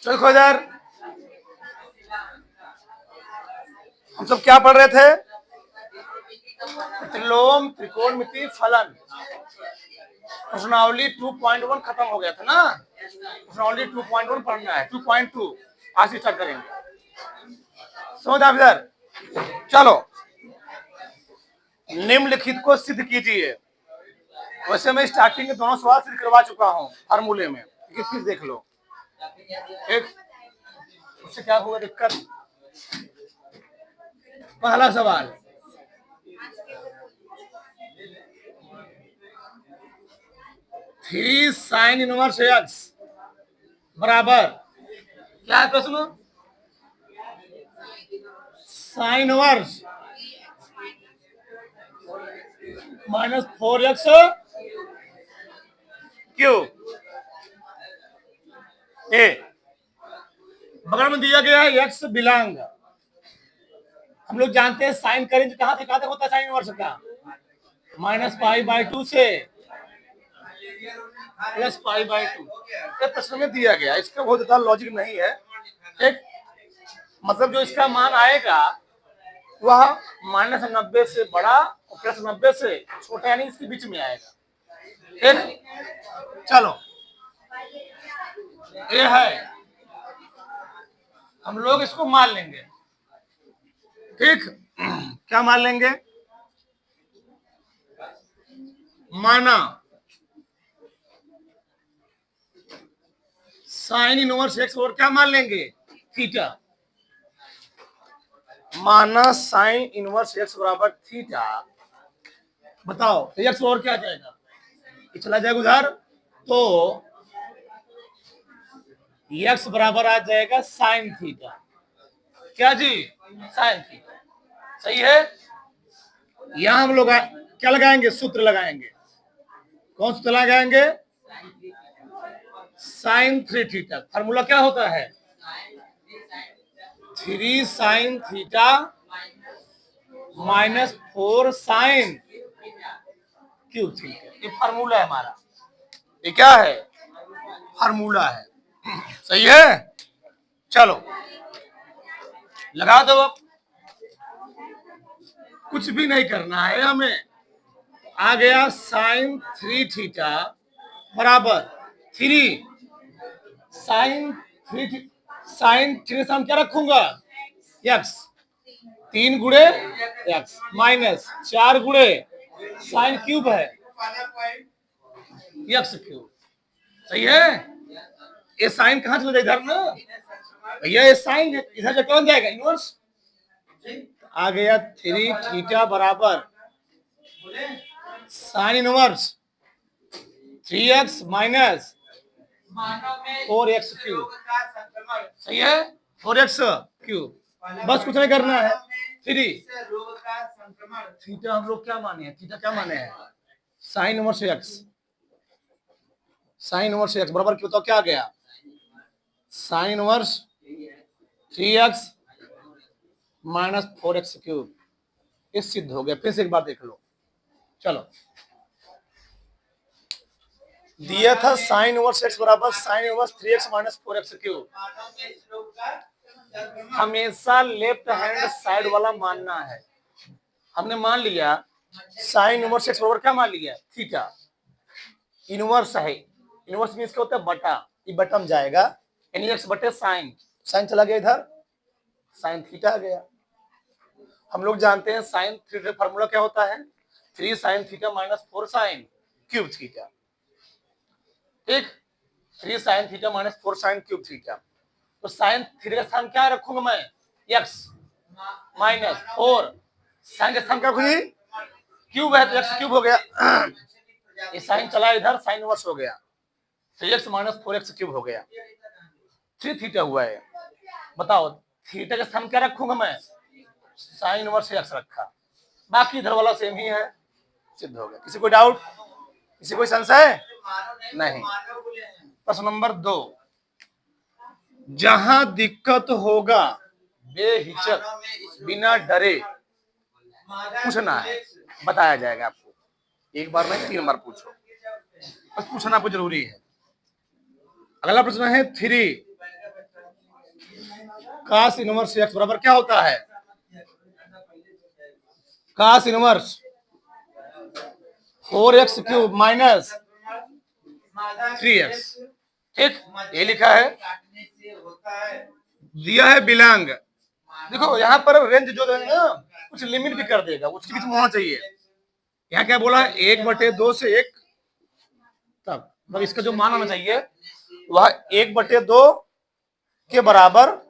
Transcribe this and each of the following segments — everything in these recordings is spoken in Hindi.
चलो देखो इधर, हम सब क्या पढ़ रहे थे? त्रिलोम त्रिकोणमिति फलन। प्रश्नावली 2.1 खत्म हो गया था ना, प्रश्नावली 2.1 पढ़ना है। 2.2 आज से स्टार्ट करेंगे। समझ आप इधर? चलो निम्नलिखित को सिद्ध कीजिए। वैसे मैं स्टार्टिंग के दोनों सवाल सिद्ध करवा चुका हूं फार्मूले में, फिर देख लो। एक उससे क्या होगा दिक्कत। पहला सवाल, थ्री साइन इनवर्स एक्स बराबर क्या है प्रश्न? साइन इनवर्स -4x क्यों। ए बगल में दिया गया है एक्स बिलोंग, हम लोग जानते हैं साइन करें तो कहां से कहां तक होता है साइन इनवर्स का? -π/2 से +π/2। ये प्रश्न में दिया गया, इसका बहुत ज्यादा लॉजिक नहीं है। एक मतलब जो इसका मान आएगा वह -90 से बड़ा और +90 से छोटा, यानी इसके बीच में आएगा। ठीक, चलो ये है, हम लोग इसको मान लेंगे। ठीक, क्या मान लेंगे? माना साइन इनवर्स एक्स और क्या मान लेंगे? थीटा। माना साइन इनवर्स एक्स बराबर थीटा, बताओ तो एक्स और क्या जाएगा? ये चला जाएगा उधर, तो एक्स बराबर आ जाएगा साइन थीटा। क्या जी? Sine theta. सही है। यहां हम लोग क्या लगाएंगे? सूत्र लगाएंगे। कौन सूत्र लगाएंगे? Sign 3 theta. फार्मूला क्या होता है? 3 sine theta -4 sine cube theta. ये फार्मूला है हमारा। ये क्या है? फार्मूला है। सही है। चलो लगा दो। अब कुछ भी नहीं करना है हमें। आ गया साइन 3 थीटा बराबर 3 साइन 3 साइन 3 से हम क्या रखूंगा? एक्स, 3 गुणे एक्स माइनस 4 गुणे साइन क्यूब है एक्स क्यूब। सही है। ये साइन कहां चला जाएगा? इधर ना भैया, ये साइन इधर से कौन जाएगा? इनवर्स। आ गया 3 थीटा बराबर sine inverse 3x minus 4x cube. सही है, 4x क्यूब। बस कुछ नहीं करना है। 3 थीटा हम लोग क्या माने हैं? थीटा क्या माने हैं? Sine inverse x। Sine inverse x बराबर क्यों? तो क्या आ गया? Sine inverse 3x minus 4x cube. ये सिद्ध हो गया। फिर से एक बार देख लो। चलो दिया था साइन इनवर्स x बराबर sine inverse 3x minus 4x cube. हमेशा लेफ्ट हैंड साइड वाला मानना है। हमने मान लिया साइन इनवर्स x बराबर क्या मान लिया? थीटा। इनवर्स है, इनवर्स मींस क्या होता है? बटा। ये बटा में जाएगा, यानी x बटे साइन। साइन चला गया इधर, साइन थीटा आ गया। हम लोग जानते हैं साइन थीटा फार्मूला क्या होता है? 3 sine theta minus 4 sine cube theta. ठीक, 3 sine theta minus 4 sine cube theta. तो साइन थीटा का स्थान क्या रखूंगा मैं? एक्स माइनस 4 साइन का स्थान क्या रखूंगी? क्यूब है तो एक्स क्यूब हो गया। ये साइन चला इधर, साइन इनवर्स हो गया, 3x माइनस 4x क्यूब हो गया। 3 थीटा हुआ है। बताओ थीटा का स्थान क्या रखूंगा मैं? साइन इनवर्स एक्स रखा, बाकी इधर वाला सेम ही है। सिद्ध हो गया। किसी कोई डाउट? किसी कोई संशय? नहीं। प्रश्न नंबर 2, जहां दिक्कत होगा बेहिचक बिना डरे पूछना है, बताया जाएगा आपको। एक बार नहीं 3 बार पूछो, बस पूछना आपको जरूरी है। अगला प्रश्न है 3 cos इनवर्स x बराबर क्या होता है? cos inverse 4x cube minus 3x। ठीक, ये लिखा है, दिया है बिलोंग। देखो यहाँ पर रेंज जो है ना कुछ लिमिट भी कर देगा, उसके बीच में होना चाहिए। यहाँ क्या बोला है? 1/2 से 1 तक, मतलब इसका जो मान होना चाहिए वह 1/2 के बराबर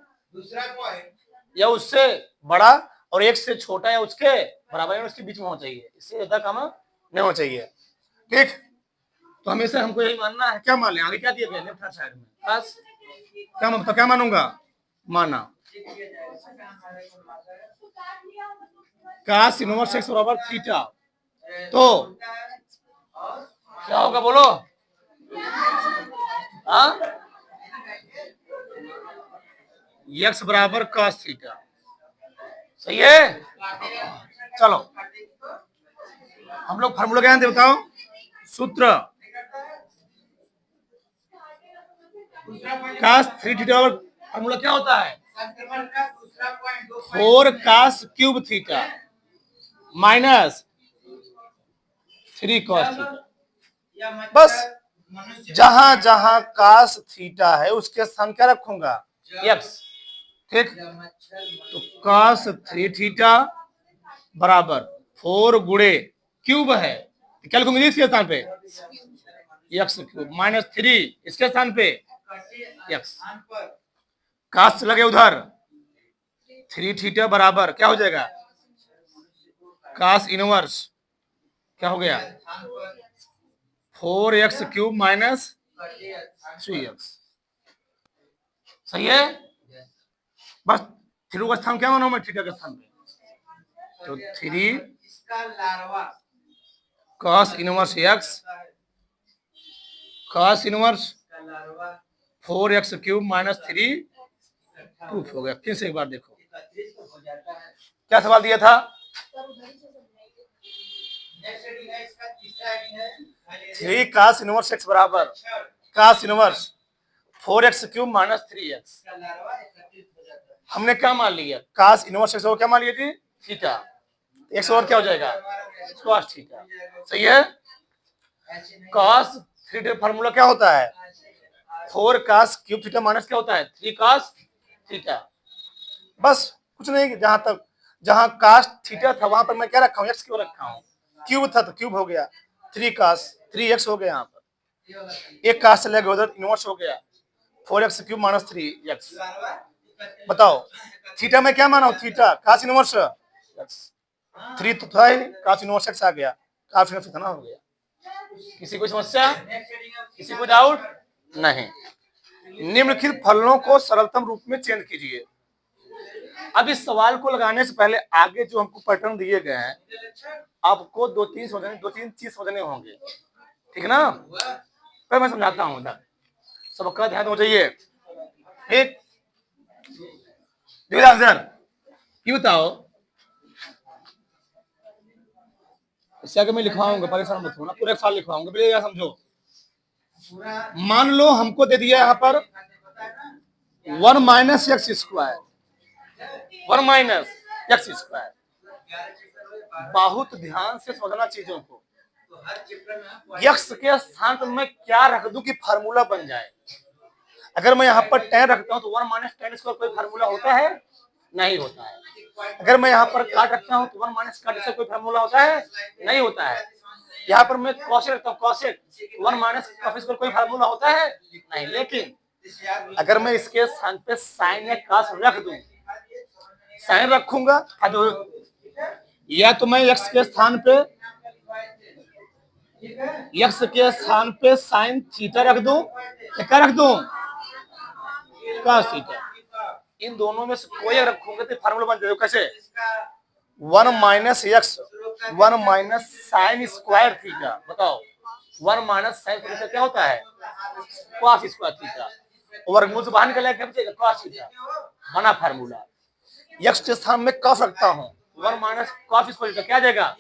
या उससे बड़ा और 1 से छोटा या उसके बराबर या उसके बीच में होना चाहिए, इससे ज्यादा कम नहीं होना चाहिए। ठीक, तो हमेशा हमको यही मानना है। क्या मान लें? आगे क्या दिया गया लेफ्ट हैंड साइड में? बस क्या मतलब, क्या मानूंगा? माना cos इनवर्स x बराबर थीटा, तो क्या होगा बोलो? x बराबर cos थीटा। सही है? चलो हम लोग फार्मूला क्या जानते बताओ? सूत्र cos 3 थीटा फार्मूला क्या होता है? 4 cos cube theta minus 3 cos theta. बस जहां जहां cos थीटा है उसके स्थान क्या रखूंगा? x। ठीक, तो cos 3 थीटा बराबर 4 गुणे क्यूब है, क्या लिखूंगी इसके स्थान पे? x क्यूब माइनस 3 इसके स्थान पे x। cos लगे उधर 3 थीटा बराबर क्या हो जाएगा? cos इनवर्स क्या हो गया? 4x cube minus 3x। सही है? बस 3 का स्थान क्या माना मैं थीटा के स्थान पे? तो 3 cos inverse x cos inverse 4x cube minus 3 proof हो गया। फिर से एक बार देखो क्या सवाल दिया था? 3 cos इनवर्स x बराबर cos inverse 4x cube minus 3x। हमने क्या मान लिया? cos इनवर्स x क्या मान लिया थी? थीटा। x और क्या हो जाएगा? cos theta. सही है? cos 3 फार्मूला क्या होता है? 4 cos क्यूब थीटा माइनस क्या होता है? 3 cos थीटा। बस कुछ नहीं, जहां cos थीटा था वहां पर मैं क्या रखा हूं? x क्यों रखा हूं? क्यूब था तो क्यूब हो गया, 3 cos 3x हो गया, यहाँ पर एक cos चले गए उधर, इनवर्स हो गया 4x क्यूब माइनस 3x। बताओ थीटा में क्या माना हूं? थीटा cos इनवर्स x, 3 तो था ही, cos इनवर्स x आ गया, cos इनवर्स इतना हो गया। किसी को समस्या? किसी को डाउट? नहीं। निम्नलिखित फलनों को सरलतम रूप में चेंज कीजिए। अब इस सवाल को लगाने से पहले आगे जो हमको पैटर्न दिए गए हैं आपको 2-3 चीज समझने होंगे, ठीक ना? फिर मैं समझाता हूं, इधर सबका ध्यान हो चाहिए। ठीक, आंसर ये बताओ, इससे आगे मैं लिखवाऊंगा, परेशान मत होना, पूरा एक साल लिखवाऊंगा, पहले यह समझो। मान लो हमको दे दिया यहाँ पर 1 minus x square, 1 minus x square. बहुत ध्यान से समझना चीजों को। एक्स के स्थान पर मैं क्या रख दूं कि फार्मूला बन जाए? अगर मैं यहाँ पर tan रखता हूँ तो 1 माइनस tan स्क्वायर कोई फार्मूला होता है? नहीं होता है। अगर मैं यहाँ पर काट रखता हूँ तो 1 माइनस काट स्क्वायर कोई फार्मूला होता है? नहीं होता है। यहाँ पर मैं कॉसेक रखता हूँ, कॉसेक 1 माइनस कॉस स्क्वायर कोई फार्मूला होता है? नहीं। लेकिन अगर मैं इसके स्थान पे साइन या कॉस रख दूं, साइन रखूंगा तो या तो मैं x के स्थान पे साइन थीटा रख दूं, क्या रख दूं? cos theta. इन दोनों में से कोई रखूंगा तो फार्मूला बन जाएगा। कैसे? 1 minus x 1 minus sine square theta. बताओ 1 माइनस साइन थीटा क्या होता है? cos square theta. वर्गमूल से बाहर निकला क्या बचेगा? cos theta. बना फार्मूला। एक्स के स्थान में cos रखता हूं, 1 माइनस cos स्क्वायर थीटा क्या जाएगा?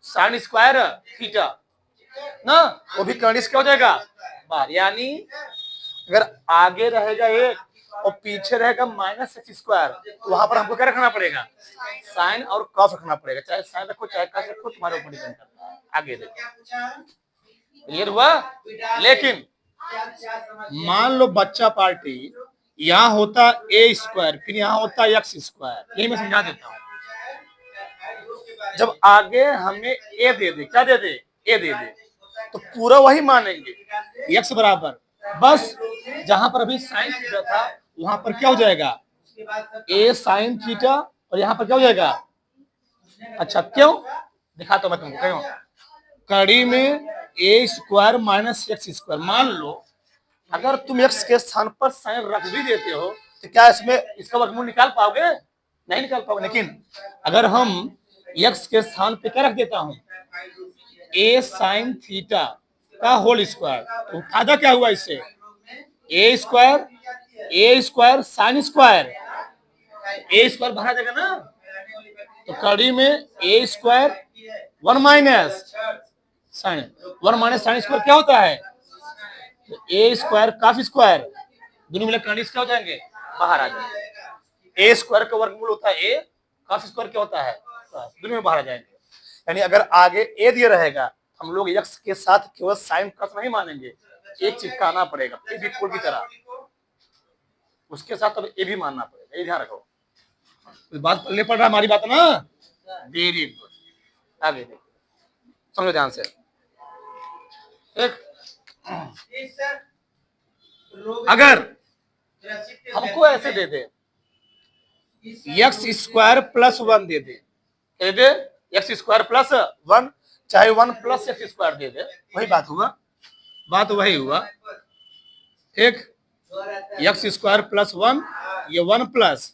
साइन स्क्वायर थीटा ना, वो भी कंडीशन क्या हो जाएगा? बाहर। यानी अगर आगे रहेगा एक और पीछे रहेगा माइनस एक्स स्क्वायर, तो वहां पर हमको क्या रखना पड़ेगा, साइन और कॉस रखना पड़ेगा। चाहे साइन रखो चाहे कॉस रखो, तुम्हारे ऊपर डिपेंड करता है। आगे देखो, क्लियर हुआ। लेकिन मान लो बच्चा पार्टी यहाँ होता ए स्क्वायर, फिर यहाँ होता एक्स स्क्वायर, यही मैं समझा देता हूँ। जब आगे हमें ए दे दे, क्या दे दे, ए दे दे, तो पूरा वही मानेंगे एक्स बराबर, बस जहां पर अभी साइन थीटा था वहां पर क्या हो जाएगा, ए साइन थीटा, और यहाँ पर क्या हो जाएगा, अच्छा क्यों, दिखाता हूं मैं तुमको क्यों। कड़ी में A square minus x square, मान लो अगर तुम एक्स के स्थान पर साइन रख भी देते हो तो क्या इसमें इसका वर्गमूल निकाल पाओगे, नहीं निकाल पाओगे। लेकिन अगर हम एक्स के स्थान पे क्या रख देता हूं, ए साइन थीटा का होल स्क्वायर, तो फायदा क्या हुआ इससे, A square sine square, A square भरा देगा ना, तो कड़ी में A square one minus sine, one minus sine square क्या होता है, तो ए स्क्वायर काफ स्क्वायर, दोनों मिलकर कड़ी क्या हो जाएंगे, बाहर आ जाएंगे। ए स्क्वायर का वर्गमूल होता है ए, काफ स्क्वायर क्या होता है, दोनों में बाहर आ जाएंगे। यानी अगर आगे ए दिया रहेगा, हम लोग एक्स के साथ केवल साइन कस नहीं मानेंगे, एक चिपकाना पड़ेगा फेविकोल की तरह, उसके साथ अब ए भी मानना पड़ेगा, ये ध्यान रखो। बात पल्ले पड़ रहा हमारी बात ना, वेरी गुड। आगे देखो, समझो ध्यान से। एक अगर हमको ऐसे दे दे, एक्स स्क्वायर प्लस वन दे दे एक्स स्क्वायर प्लस वन, चाहे वन प्लस एक्स स्क्वायर दे दे, वही बात हुआ, बात वही हुआ। एक एक्स स्क्वायर प्लस वन, ये वन प्लस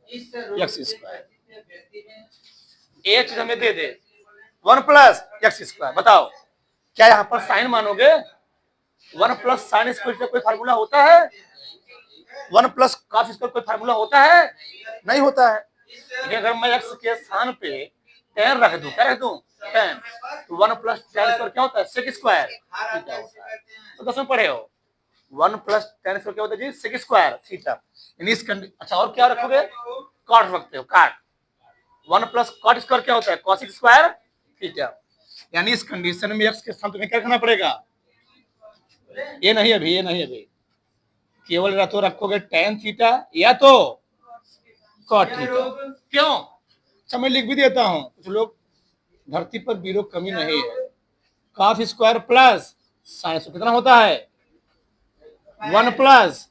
एक्स स्क्वायर, एक चीज हमें दे दे वन प्लस एक्स स्क्वायर, बताओ क्या यहाँ पर साइन मानोगे, वन प्लस साइन स्क्वायर का कोई फार्मूला होता है, वन प्लस कॉस स्क्वायर कोई फार्मूला होता है, नहीं होता है। लेकिन अगर मैं एक्स के स्थान पे टेन रख दूं, क्या रख दूं, टेन, तो वन प्लस टेन स्क्वायर क्या होता है, सेक स्क्वायर थीटा होता है। तो दसवें पढ़े हो, वन प्लस टेन स्क्वायर क्या होता है जी, सेक स्क्वायर थीटा। अच्छा और क्या रखोगे, कॉट रखते हो, काट, वन प्लस कॉट स्क्वायर क्या होता है, कॉसिक स्क्वायर थीटा। यानी इस कंडीशन में एक्स के स्थान पे क्या करना पड़ेगा, ये नहीं अभी, ये नहीं अभी, केवल या तो रखोगे टेन थीटा या तो कॉट थीटा। क्यों, अच्छा मैं लिख भी देता हूं, कुछ लोग धरती पर बीरो कमी नहीं है, cos square plus sine square कितना होता है, वन प्लस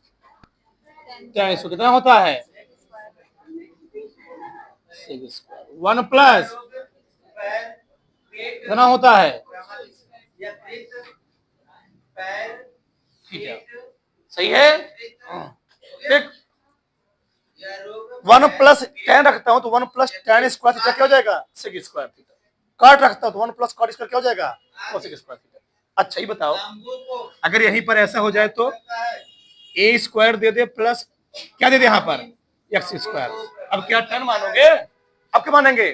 टेन स्क्वायर कितना होता है, वन प्लस कितना होता है, ठीक है, सही है। ठीक, वन प्लस टेन रखता हूं तो one plus ten square theta क्या हो जाएगा, सेक स्क्वायर थीटा। कॉट रखता हूं तो वन प्लस कॉट स्क्वायर क्या हो जाएगा, कोसेक स्क्वायर थीटा। अच्छा ही बताओ, अगर यहीं पर ऐसा हो जाए तो ए स्क्वायर दे दे प्लस क्या दे दे यहाँ पर, एक्स स्क्वायर, अब क्या टेन मानोगे, अब क्या मानेंगे,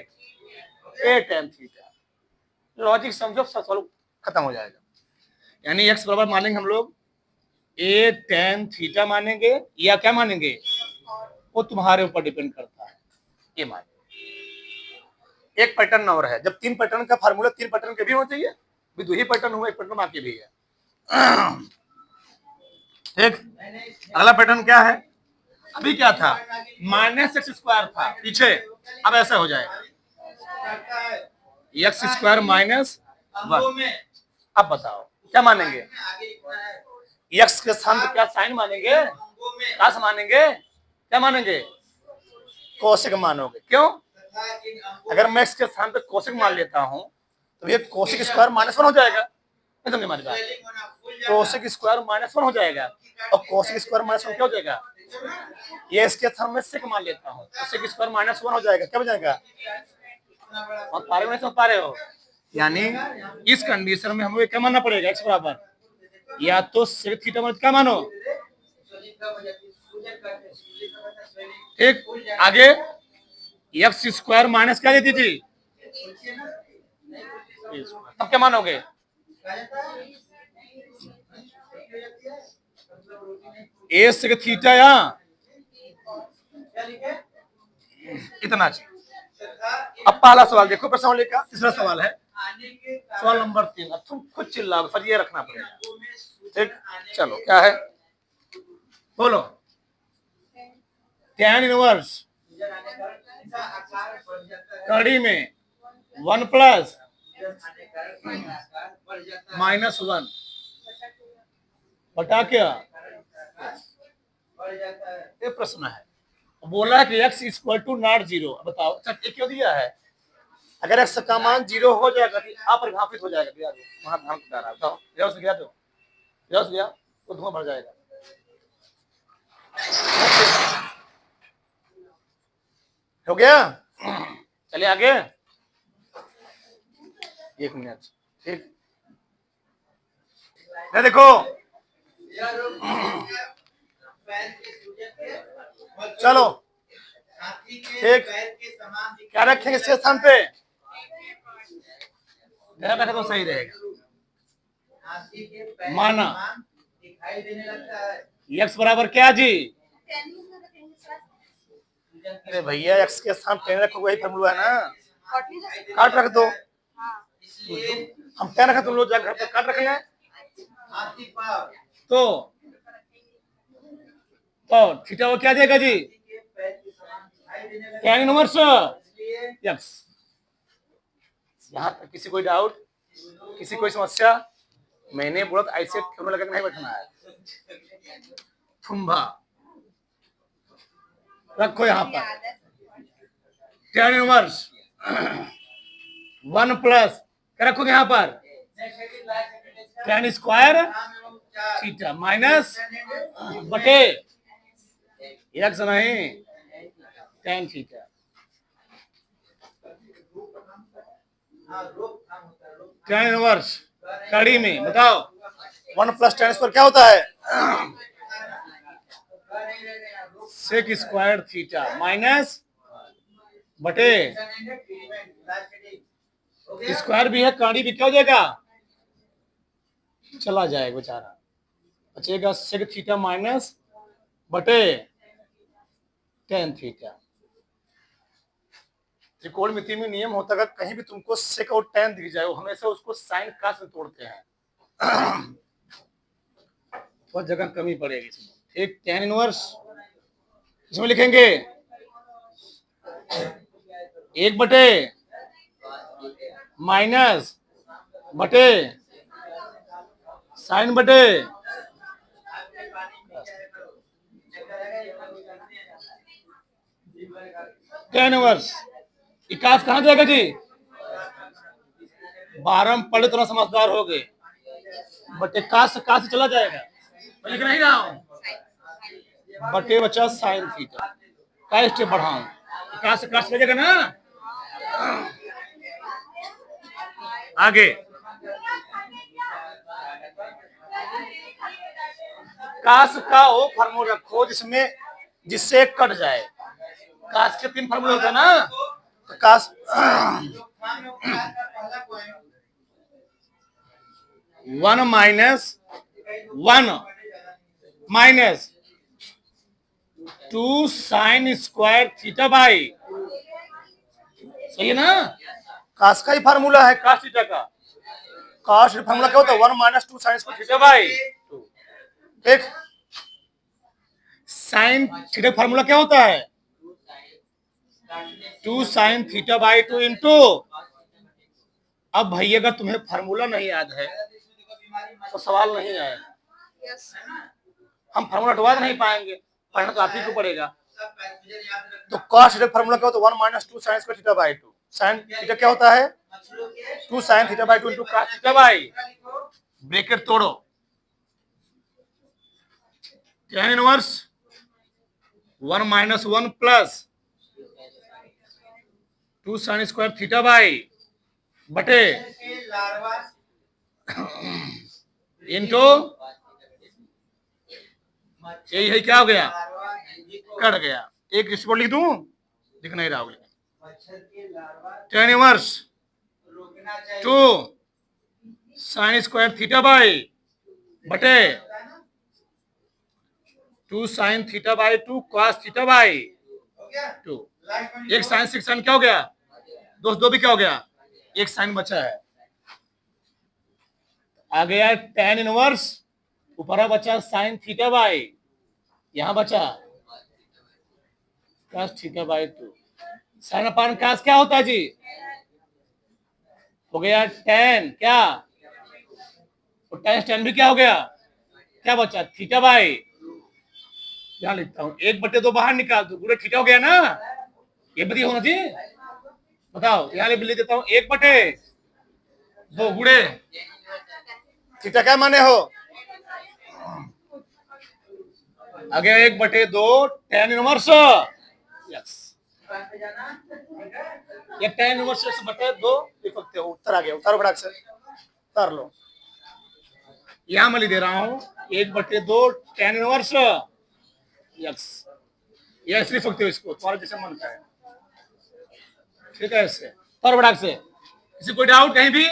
ए टेन थीटा। लॉजिक समझो, सॉल्व खत्म हो जाएगा। यानी एक्स बराबर मानेंगे हम लोग ए टेन थीटा मानेंगे, या क्या मानेंगे, वो तुम्हारे ऊपर डिपेंड करता है, ये माने। एक पैटर्न और है, जब तीन पैटर्न का फार्मूला तीन पैटर्न के भी होना चाहिए, भी दो ही पैटर्न हुआ, एक पैटर्न बाकी भी है। ठीक, अगला पैटर्न क्या है, अभी क्या था, माइनस एक्स स्क्वायर था पीछे, अब ऐसा हो जाएगा एक्स स्क्वायर माइनस वन। अब बताओ क्या मानेंगे, एक्स के स्थान पर क्या साइन मानेंगे, क्या मानेंगे, क्या मानेंगे, कोसेक मानोगे। क्यों, अगर मैं एक्स के स्थान पर कोसेक मान लेता हूं तो ये कोसेक स्क्वायर माइनस वन हो जाएगा, समझे हमारी बात, कोसेक स्क्वायर माइनस वन हो जाएगा, और कोसेक स्क्वायर माइनस वन क्या हो जाएगा, ये इसके स्थान में सेक मान लेता हूं तो सेक स्क्वायर माइनस वन हो जाएगा, क्या हो जाएगा, और पारे में समझ पा रहे हो। यानी इस कंडीशन में हमें क्या मानना पड़ेगा, एक्स बराबर या तो सेक थीटा मतलब क्या मानो, ठीक, आगे एक्स स्क्वायर माइनस क्या देती थी, अब क्या मानोगे, ए सेक थीटा या इतना चाहिए। अब पहला सवाल देखो प्रश्नावली का, तीसरा सवाल है सवाल नंबर 3। अब तुम खुद चिल्लाओ, फिर ये रखना पड़ेगा। ठीक, चलो क्या है बोलो। tan इनवर्स कड़ी में 1 प्लस -1 बटा क्या, ये प्रश्न है। बोला है कि x इक्वल टू नॉट 0। बताओ अच्छा ये क्यों दिया है? अगर x का मान 0 हो जाएगा तो अपरिभाषित हो जाएगा। दिया दो वहां ध्यान बता रहा बताओ, जल्द से गया दो, जल्द से गया तो धुआं भर जाएगा। हो गया, चलिए आगे। 1 मिनट, ठीक है। देखो चलो ठीक, क्या रखेंगे इसके स्थान पे? ध्यान रखे तो सही रहेगा। माना x बराबर क्या जी? अरे भैया x के स्थान पे रखो, वही फॉर्मूला है ना, काट रख दो। हम क्या रखे, तुम लोग जाकर घर पे काट रखेंगे तो थीटा वो क्या देगा जी? tan inverse x। यहाँ तक किसी कोई डाउट, किसी कोई समस्या? मैंने बोला ऐसे क्यों लगा नहीं बैठना है। थुम्बा रखो यहाँ पर, tan इनवर्स 1 प्लस क्या रखोगे यहाँ पर? tan स्क्वायर थीटा माइनस बटे x नहीं tan थीटा। tan इनवर्स कड़ी में बताओ 1 प्लस tan स्क्वायर क्या होता है? सेक स्क्वायर थीटा माइनस बटे स्क्वायर भी है, कड़ी भी क्या हो जाएगा? चला जाएगा बेचारा, बचेगा सेक थीटा माइनस बटे tan थीटा। त्रिकोणमिति में नियम होता है कहीं भी तुमको सेक और tan दिख जाए, वो हमेशा उसको साइन कास में तोड़ते हैं। बहुत जगह कमी पड़ेगी इसमें। ठीक, tan इनवर्स इसमें लिखेंगे 1 बटे माइनस बटे साइन बटे tan इनवर्स। इकास कहां जाएगा जी? 12 में पढ़े तो समझदार हो गए, बटे कास से चला जाएगा, लिख नहीं रहा हूं। बटे बचा साइन थीटा का स्टेप बढ़ाऊं, कास से कास जाएगा ना। आगे कास का वो फार्मूला रखो जिससे कट जाए। कास के 3 फार्मूले होते हैं ना, तो कास 1 minus 2 sine square theta by, सही है ना? कास का ही फार्मूला है, कास थीटा का। कास फार्मूला क्या होता है? 1 minus 2 sine square theta by 2। ठीक, साइन थीटा फार्मूला क्या होता है? 2 साइन थीटा बाई 2 इंटू। अब भैया अगर तुम्हें फार्मूला नहीं याद है तो सवाल नहीं आएगा। हम फार्मूला ढूंढ नहीं पाएंगे, पढ़ना तो आप ही को पड़ेगा। तो कॉस थीटा फार्मूला क्या होता है? 1 minus 2 sine square theta by 2। Sine theta क्या होता है? 2 sine theta by 2 into cos theta by, bracket तोड़ो, tan inverse 1 minus 1 plus 2 sine square theta by बटे इंटू, यही है क्या हो गया? कट गया। एक स्पॉट लिख दूं, लिख नहीं रहा हूं। tan inverse 2 sine square theta by बटे 2 sine theta by 2 cos theta by 2। एक साइन से साइन क्या हो गया दोस्त, दो भी क्या हो गया, एक साइन बचा है। आ गया tan इनवर्स, ऊपर बचा साइन थीटा बाई, यहां बचा cos theta by 2। Sine upon cos क्या होता है जी, हो गया tan क्या, और tan भी क्या हो गया, क्या बचा थीटा बाई, यहां लिखता हूं 1/2 बाहर निकाल दो, पूरा थीटा हो गया ना, ये बढ़िया होना जी। बताओ यहां लिख देता हूं 1/2 गुणे थीटा क्या माने हो, आगे 1/2 tan इनवर्स, यस ये tan इनवर्स से बटे 2 लिख सकते हो। उत्तर आ गया, उतारो फटाक से, उतार लो। यहां मैं लिख दे रहा हूं 1/2 tan इनवर्स यस, ये ऐसे लिख सकते हो इसको, तुम्हारा जैसे मन का है, ठीक है। ऐसे उतारो फटाक से, किसी कोई डाउट कहीं भी,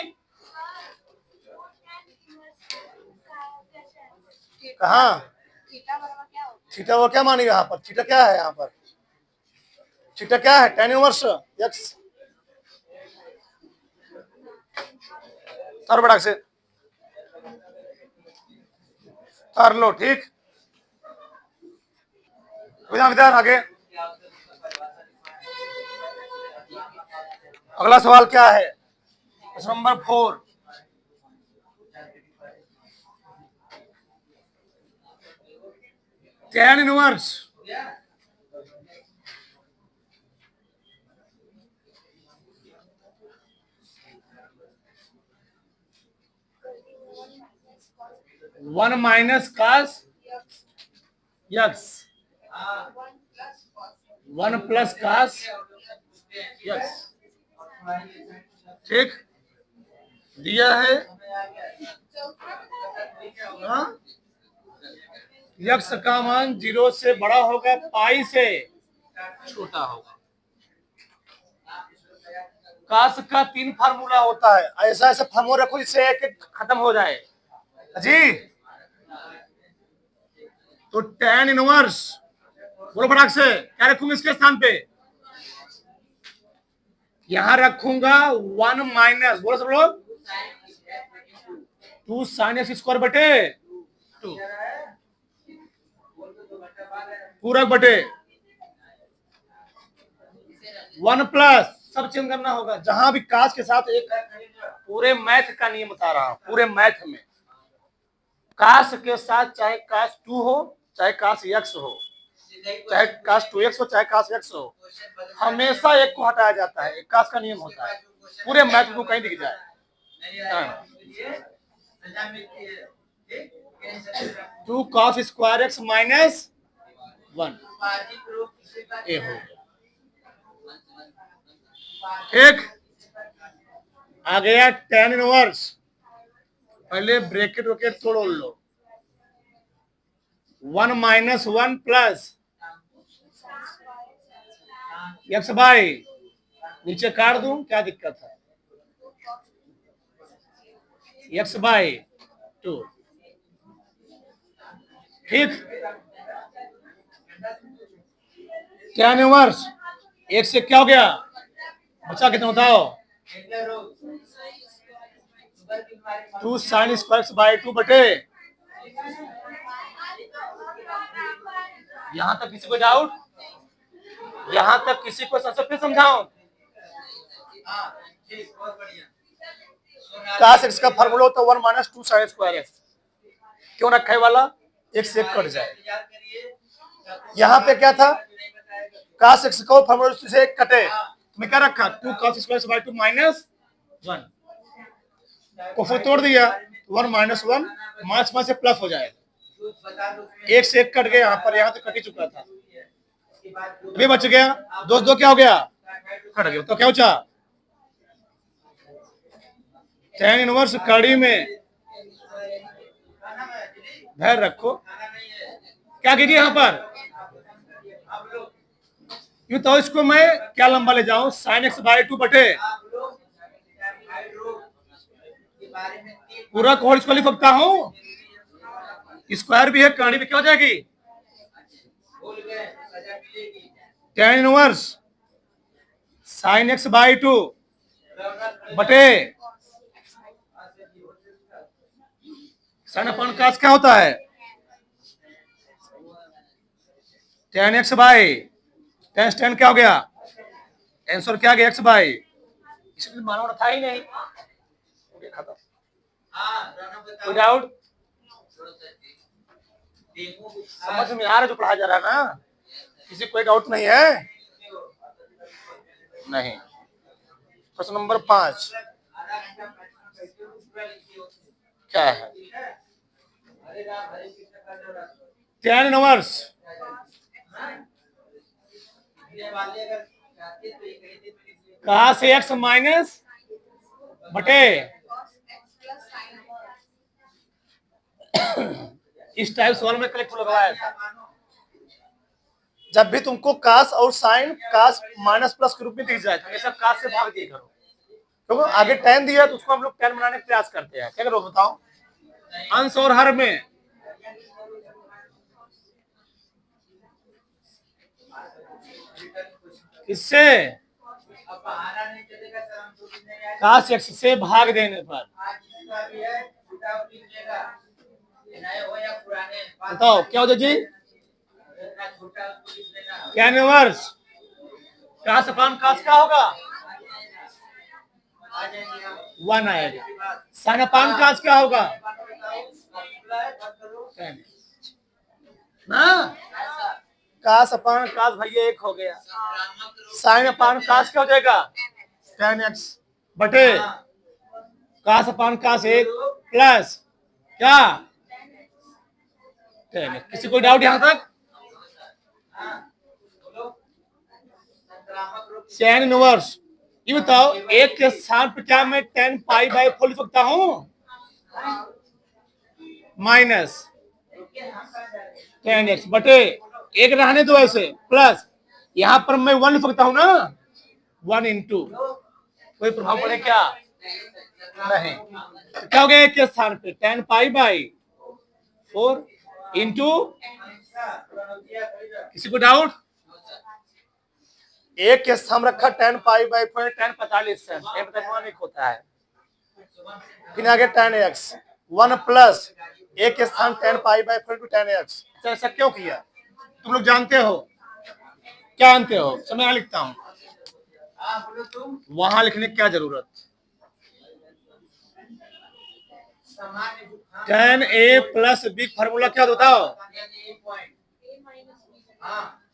कहा थीटा वो क्या मानी यहाँ पर, थीटा क्या है यहाँ पर, थीटा क्या है tan इनवर्स यस, तार बड़ा से तार लो, ठीक। विधान आगे अगला सवाल क्या है, प्रश्न number 4। tan inverse one minus cos x, 1 plus cos x, ठीक दिया है। यक्स का मान 0 से बड़ा होगा, पाई से छोटा होगा। कास का 3 फार्मूला होता है, ऐसा ऐसा फार्मूला रखो जिससे एक खत्म हो जाए जी। तो tan इनवर्स बोलो फटाक से, क्या रखूंगा इसके स्थान पे, यहां रखूंगा 1 माइनस, बोलो सब लोग 2 साइन एक्स स्क्वायर बटे 2 पूरक बटे 1 प्लस, सब चेंज करना होगा, जहां भी कास के साथ एक, पूरे मैथ का नियम बता रहा हूं, पूरे मैथ में कास के साथ चाहे कास 2 हो, चाहे कास x हो, चाहे कास 2x हो, चाहे कास x हो, हमेशा एक को हटाया जाता है, एक कास का नियम होता है, पूरे मैथ को कहीं दिख जाए। 2 cos स्क्वायर x माइनस 1 ये हो, एक आ गया tan इनवर्स, पहले ब्रैकेट वैकेट तोड़ लो, 1 माइनस 1 प्लस एक्स बाई, नीचे काट दूं क्या दिक्कत है, एक्स बाई 2, ठीक। tan इनवर्स एक से क्या हो गया, बचा कितना बताओ, 2 साइन स्क्वायर बाई 2 बटे, यहां तक किसी को डाउट, यहां तक किसी को सबसे फिर समझाऊं, cos x का फार्मूला होता है 1 माइनस 2 साइन स्क्वायर एक्स, क्यों रखा है वाला, एक से कट जाए, यहां पे क्या था, cos x को फार्मूला से कटे, मैं क्या रखा 2 cos स्क्वायर बाई 2 माइनस 1 को फिर तोड़ दिया, 1 माइनस 1 माइनस में से प्लस हो जाएगा, एक से एक कट गया, यहाँ पर यहाँ तो कट ही चुका था, अभी बच गया दोस्त, दो क्या हो गया, कट गया, तो क्या बचा tan इनवर्स कड़ी में, धैर्य रखो, क्या कीजिए यहाँ पर, यूं तो इसको मैं क्या लंबा ले जाऊं, साइन एक्स बाई 2 बटे, पूरा कोड इसको लिख सकता हूं, स्क्वायर भी है, कड़ी भी क्या हो जाएगी tan inverse sine x by 2 बटे साइन अपॉन कास क्या होता है टेन एक्स बाई टेन क्या हो गया आंसर क्या गया एक्स बाई इसलिए मानव था ही नहीं खत्म कोई डाउट समझ में आ रहा जो पढ़ा जा रहा है ना किसी कोई डाउट नहीं है नहीं प्रश्न नंबर 5 क्या है टेन इनवर्स कास एक्स माइनस बटे इस टाइप सवाल में कलेक्ट लगाया था जब भी तुमको कास और साइन कास माइनस प्लस के रूप में दिख जाए हमेशा कास से भाग दिया करो क्योंकि तो आगे टेन दिया तो उसको हम लोग टेन बनाने का प्रयास करते हैं क्या करो बताओ अंश और हर में किससे काश एक्स से भाग देने पर बताओ क्या होता जी क्या इनवर्स काश अपॉन काश क्या होगा 1 आएगा साइन अपॉन काश क्या होगा ना काश अपॉन काश भैया 1 हो गया साइन अपॉन काश क्या हो जाएगा 10x बटे काश अपॉन काश 1 प्लस क्या 10x किसी को डाउट यहां तक tan इनवर्स ये बताओ 1 के स्थान पर क्या मैं 10 पाई बाई 4 लिख सकता हूं माइनस 10x बटे 1 रहने दो ऐसे प्लस यहां पर मैं 1 लिख सकता हूं ना 1 इंटू कोई प्रभाव पड़े क्या नहीं तो क्या हो गया 1 के स्थान पे 10 पाई बाई 4 इंटू किसी को डाउट 1 के स्थान रखा 10 पाई बाई 4 10 45 है 1 होता है फिर आगे 10x 1 प्लस 1 के स्थान 10 पाई बाई 4 10x ऐसा क्यों किया तुम लोग जानते हो क्या जानते हो समय लिखता हूं वहां लिखने की क्या जरूरत 10a प्लस बी फार्मूला क्या बताओ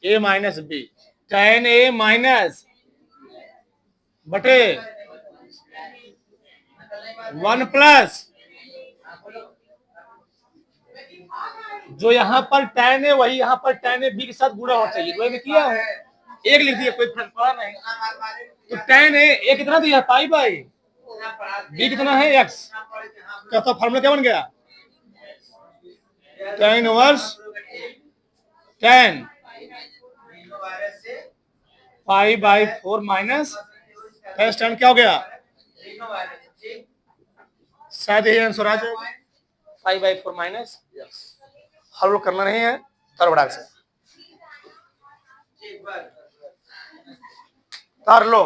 a minus B 10a minus बटे 1 प्लस जो यहाँ पर tan है वही यहाँ पर tan है बी के साथ गुणा होना चाहिए मैंने किया है 1 लिख दिया कोई फर्क पड़ा नहीं तो tan है a कितना दिया पाई बाई बी कितना है x क्या तो फार्मूला क्या बन गया tan inverse tan pi by 4 minus tan क्या हो गया शायद यही आंसर आ जाएगा 5 बाई 4 माइनस हल वो करना नहीं है तरबड़ाक से तार लो